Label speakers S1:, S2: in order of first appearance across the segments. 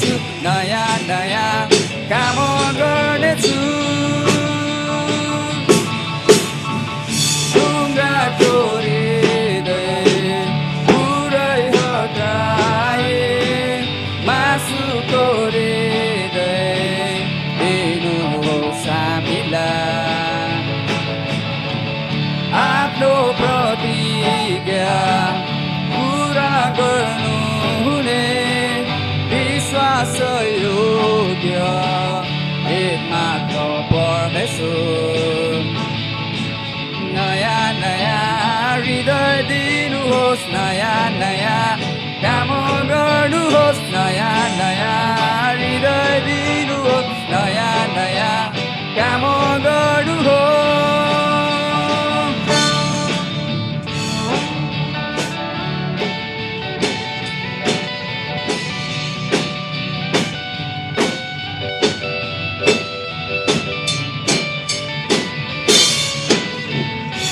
S1: गर्नेछु नयाँ नयाँ काम गर्नेछु ढुङ्गाको हृदय पुरै हटाए मासुको हृदय दिनुहोस् हामीलाई आफ्नो प्रतिज्ञा पुरा गर्नु हुने विश्वास योग्य एकमात्र परमेश्वर नयाँ नयाँ हृदय दिनुहोस् नयाँ नयाँ काम गर्नुहोस् नयाँ नयाँ हृदय दिनुहोस् नयाँ नयाँ काम गर्नुहोस्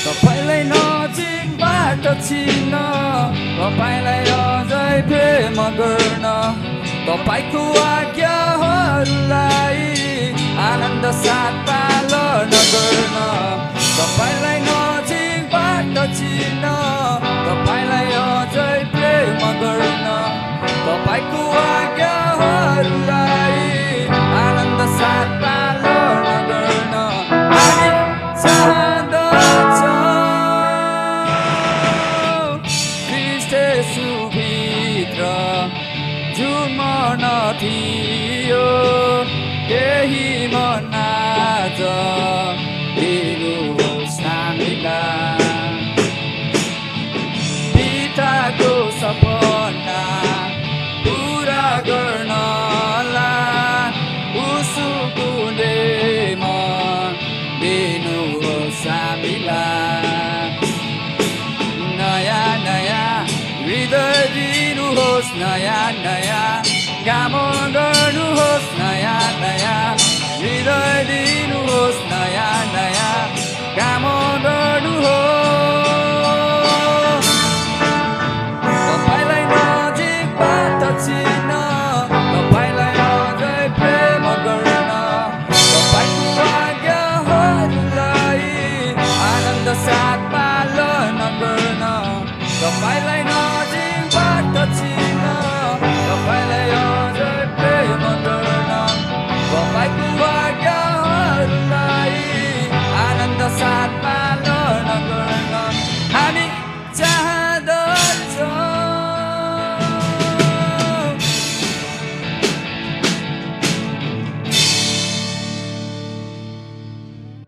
S1: तपाईलाई नजिकबाट चिन्न तपाईलाई अझै प्रेम गर्न तपाईको आज्ञाहरूलाई आनन्द साथ पालन गर्न तपाईलाई नजिकबाट चिन्न तपाईलाई अझै प्रेम गर्न तपाईको आज्ञाहरूलाई आनन्द साथ पालन गर्न हामी चाहन्छौँ भित्र जुन मन थियो त्यही मन आज दिनुहोस् हामीलाई पिताको सपना पुरा गर्नलाई उसको मन दिनुहोस् हामीलाई नयाँ नयाँ हृदय दिनुहोस् नयाँ नयाँ काम गर्नुहोस् नयाँ नयाँ हृदय